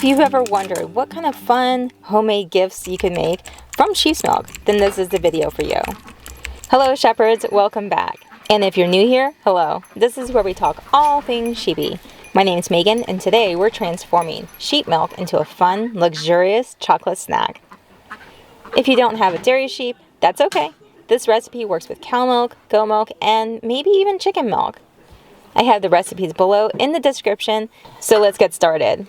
If you've ever wondered what kind of fun homemade gifts you can make from sheep's milk, then this is the video for you. Hello shepherds, welcome back. And if you're new here, hello. This is where we talk all things sheepy. My name is Megan, and today we're transforming sheep milk into a fun, luxurious chocolate snack. If you don't have a dairy sheep, that's okay. This recipe works with cow milk, goat milk, and maybe even chicken milk. I have the recipes below in the description, so let's get started.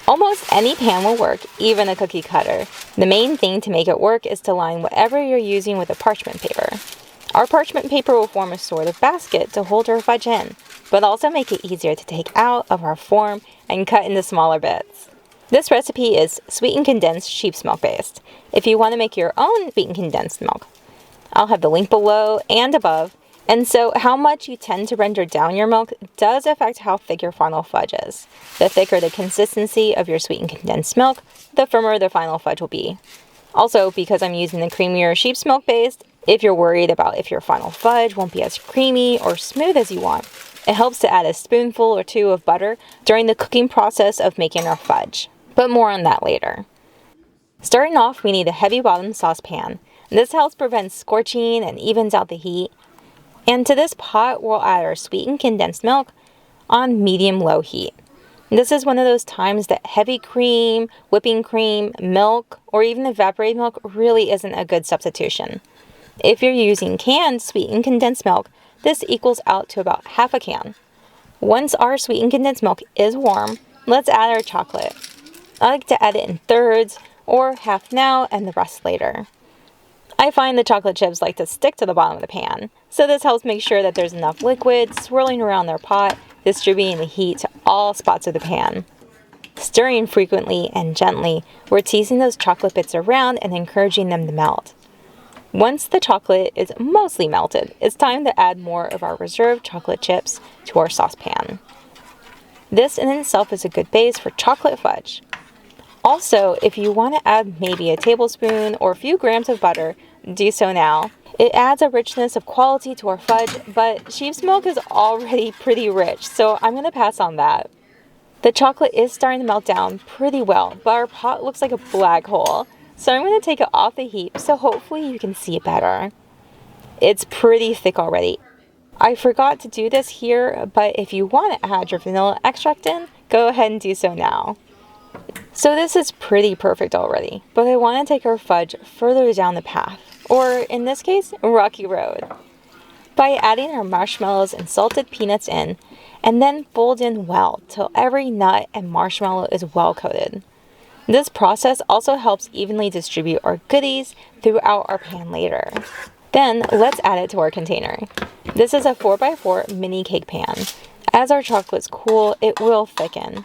Almost any pan will work, even a cookie cutter. The main thing to make it work is to line whatever you're using with a parchment paper. Our parchment paper will form a sort of basket to hold our fudge in, but also make it easier to take out of our form and cut into smaller bits. This recipe is sweetened condensed sheep's milk based. If you want to make your own sweetened condensed milk, I'll have the link below and above. And so how much you tend to render down your milk does affect how thick your final fudge is. The thicker the consistency of your sweetened condensed milk, the firmer the final fudge will be. Also, because I'm using the creamier sheep's milk based, if you're worried about if your final fudge won't be as creamy or smooth as you want, it helps to add a spoonful or two of butter during the cooking process of making our fudge. But more on that later. Starting off, we need a heavy bottom saucepan. This helps prevent scorching and evens out the heat. And to this pot, we'll add our sweetened condensed milk on medium-low heat. This is one of those times that heavy cream, whipping cream, milk, or even evaporated milk really isn't a good substitution. If you're using canned sweetened condensed milk, this equals out to about half a can. Once our sweetened condensed milk is warm, let's add our chocolate. I like to add it in thirds, or half now and the rest later. I find the chocolate chips like to stick to the bottom of the pan, so this helps make sure that there's enough liquid swirling around their pot, distributing the heat to all spots of the pan. Stirring frequently and gently, we're teasing those chocolate bits around and encouraging them to melt. Once the chocolate is mostly melted, it's time to add more of our reserved chocolate chips to our saucepan. This in itself is a good base for chocolate fudge. Also, if you want to add maybe a tablespoon or a few grams of butter, do so now. It adds a richness of quality to our fudge, but sheep's milk is already pretty rich, so I'm going to pass on that. The chocolate is starting to melt down pretty well, but our pot looks like a black hole, so I'm going to take it off the heat so hopefully you can see it better. It's pretty thick already. I forgot to do this here, but if you want to add your vanilla extract in, go ahead and do so now. So this is pretty perfect already, but I want to take our fudge further down the path, or in this case, rocky road, by adding our marshmallows and salted peanuts in, and then fold in well till every nut and marshmallow is well coated. This process also helps evenly distribute our goodies throughout our pan later. Then let's add it to our container. This is a 4x4 mini cake pan. As our chocolates cool, it will thicken.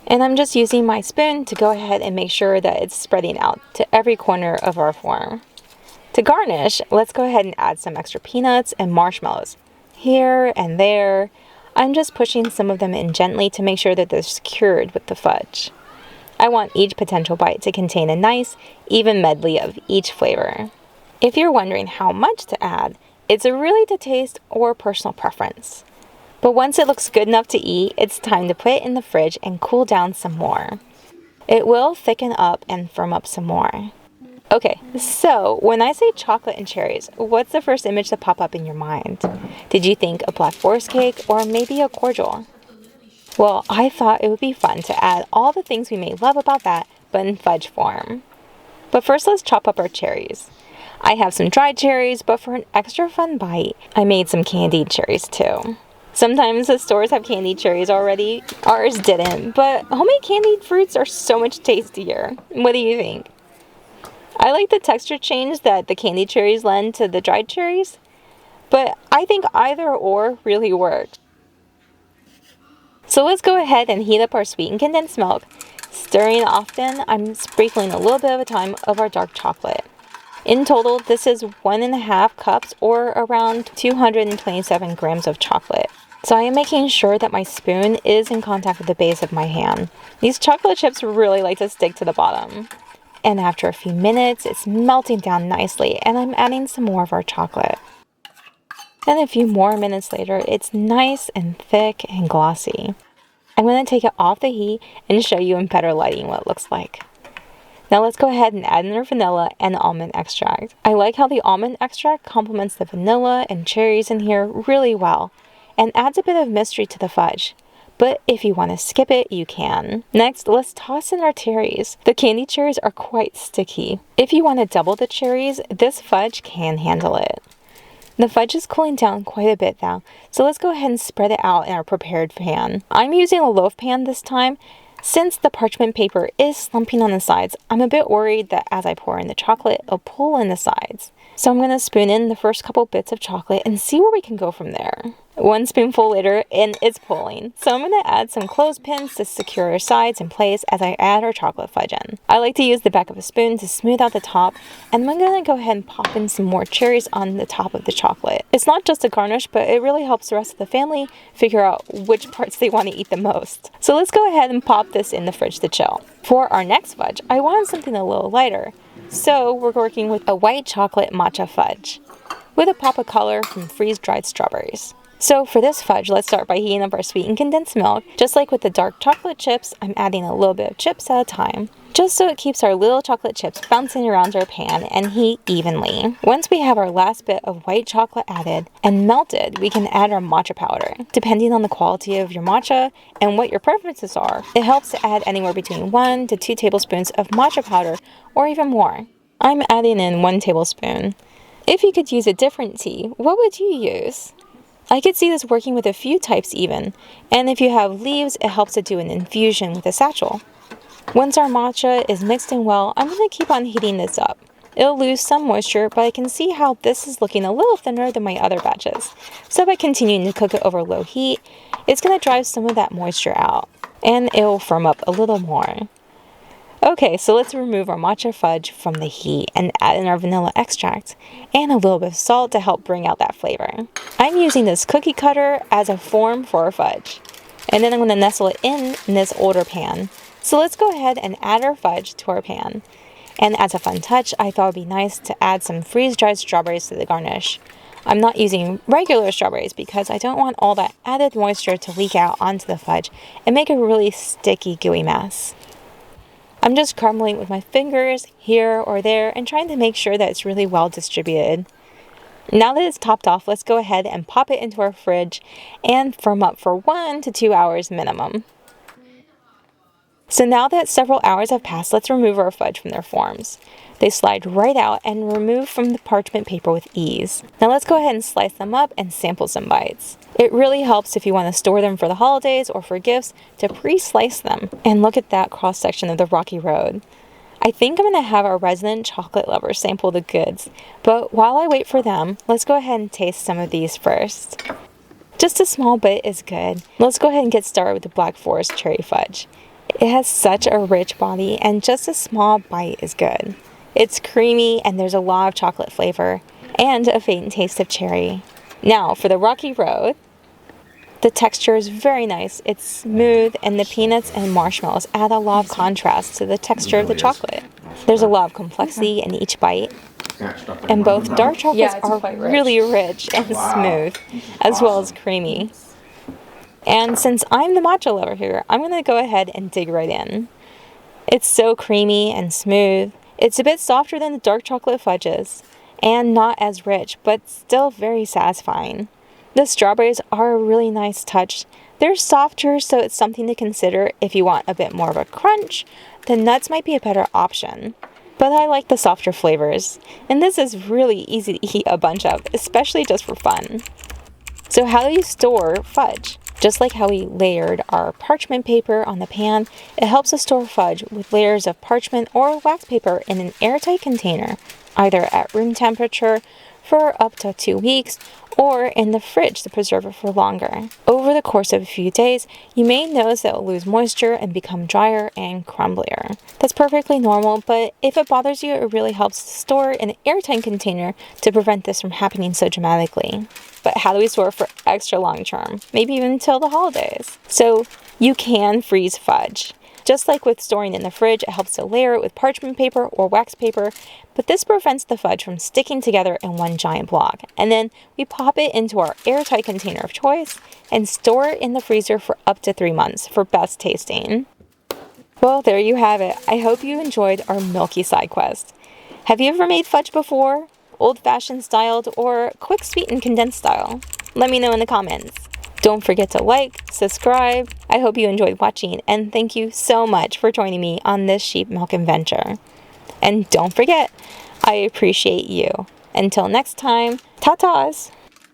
And I'm just using my spoon to go ahead and make sure that it's spreading out to every corner of our form. To garnish, let's go ahead and add some extra peanuts and marshmallows. Here and there, I'm just pushing some of them in gently to make sure that they're secured with the fudge. I want each potential bite to contain a nice, even medley of each flavor. If you're wondering how much to add, it's really to taste or personal preference. But once it looks good enough to eat, it's time to put it in the fridge and cool down some more. It will thicken up and firm up some more. Okay, so when I say chocolate and cherries, what's the first image to pop up in your mind? Did you think a black forest cake or maybe a cordial? Well, I thought it would be fun to add all the things we may love about that, but in fudge form. But first, let's chop up our cherries. I have some dried cherries, but for an extra fun bite, I made some candied cherries too. Sometimes the stores have candied cherries already. Ours didn't, but homemade candied fruits are so much tastier. What do you think? I like the texture change that the candied cherries lend to the dried cherries, but I think either or really works. So let's go ahead and heat up our sweetened condensed milk. Stirring often, I'm sprinkling a little bit of a time of our dark chocolate. In total, this is 1.5 cups or around 227 grams of chocolate. So I am making sure that my spoon is in contact with the base of my hand. These chocolate chips really like to stick to the bottom. And after a few minutes, it's melting down nicely and I'm adding some more of our chocolate. And a few more minutes later, it's nice and thick and glossy. I'm going to take it off the heat and show you in better lighting what it looks like. Now let's go ahead and add in our vanilla and almond extract. I like how the almond extract complements the vanilla and cherries in here really well and adds a bit of mystery to the fudge. But if you want to skip it, you can. Next, let's toss in our cherries. The candy cherries are quite sticky. If you want to double the cherries, this fudge can handle it. The fudge is cooling down quite a bit now, so let's go ahead and spread it out in our prepared pan. I'm using a loaf pan this time. Since the parchment paper is slumping on the sides, I'm a bit worried that as I pour in the chocolate, it'll pull in the sides. So I'm going to spoon in the first couple bits of chocolate and see where we can go from there. One spoonful later and it's pulling. So I'm going to add some clothespins to secure our sides in place as I add our chocolate fudge in. I like to use the back of a spoon to smooth out the top, and I'm going to go ahead and pop in some more cherries on the top of the chocolate. It's not just a garnish, but it really helps the rest of the family figure out which parts they want to eat the most. So let's go ahead and pop this in the fridge to chill. For our next fudge, I wanted something a little lighter. So we're working with a white chocolate matcha fudge with a pop of color from freeze-dried strawberries. So for this fudge, let's start by heating up our sweetened condensed milk. Just like with the dark chocolate chips, I'm adding a little bit of chips at a time, just so it keeps our little chocolate chips bouncing around our pan and heat evenly. Once we have our last bit of white chocolate added and melted, we can add our matcha powder. Depending on the quality of your matcha and what your preferences are, it helps to add anywhere between 1 to 2 tablespoons of matcha powder or even more. I'm adding in 1 tablespoon. If you could use a different tea, what would you use? I could see this working with a few types even, and if you have leaves, it helps to do an infusion with a satchel. Once our matcha is mixed in well, I'm going to keep on heating this up. It'll lose some moisture, but I can see how this is looking a little thinner than my other batches. So by continuing to cook it over low heat, it's going to drive some of that moisture out, and it'll firm up a little more. Okay, so let's remove our matcha fudge from the heat and add in our vanilla extract and a little bit of salt to help bring out that flavor. I'm using this cookie cutter as a form for our fudge, and then I'm going to nestle it in this older pan. So let's go ahead and add our fudge to our pan. And as a fun touch, I thought it would be nice to add some freeze-dried strawberries to the garnish. I'm not using regular strawberries because I don't want all that added moisture to leak out onto the fudge and make a really sticky, gooey mess. I'm just crumbling with my fingers here or there and trying to make sure that it's really well distributed. Now that it's topped off, let's go ahead and pop it into our fridge and firm up for 1 to 2 hours minimum. So now that several hours have passed, let's remove our fudge from their forms. They slide right out and remove from the parchment paper with ease. Now let's go ahead and slice them up and sample some bites. It really helps if you want to store them for the holidays or for gifts to pre-slice them. And look at that cross section of the rocky road. I think I'm going to have our resident chocolate lovers sample the goods, but while I wait for them, let's go ahead and taste some of these first. Just a small bit is good. Let's go ahead and get started with the Black Forest cherry fudge. It has such a rich body and just a small bite is good. It's creamy and there's a lot of chocolate flavor and a faint taste of cherry. Now for the rocky road. The texture is very nice. It's smooth and the peanuts and marshmallows add a lot of contrast to the texture of the chocolate. There's a lot of complexity in each bite. And both dark chocolates are really rich and smooth, as well as creamy. And since I'm the matcha lover here, I'm going to go ahead and dig right in. It's so creamy and smooth. It's a bit softer than the dark chocolate fudges, and not as rich, but still very satisfying. The strawberries are a really nice touch. They're softer, so it's something to consider if you want a bit more of a crunch. The nuts might be a better option. But I like the softer flavors, and this is really easy to eat a bunch of, especially just for fun. So how do you store fudge? Just like how we layered our parchment paper on the pan, it helps us store fudge with layers of parchment or wax paper in an airtight container, either at room temperature for up to 2 weeks or in the fridge to preserve it for longer. Over the course of a few days, you may notice that it will lose moisture and become drier and crumblier. That's perfectly normal, but if it bothers you, it really helps to store in an airtight container to prevent this from happening so dramatically. But how do we store for extra long term? Maybe even until the holidays. So you can freeze fudge. Just like with storing in the fridge, it helps to layer it with parchment paper or wax paper, but this prevents the fudge from sticking together in one giant block. And then we pop it into our airtight container of choice and store it in the freezer for up to 3 months for best tasting. Well, there you have it. I hope you enjoyed our milky side quest. Have you ever made fudge before? Old-fashioned styled or quick sweetened condensed style? Let me know in the comments. Don't forget to like, subscribe. I hope you enjoyed watching, and thank you so much for joining me on this sheep milk adventure. And don't forget, I appreciate you. Until next time, ta-tas!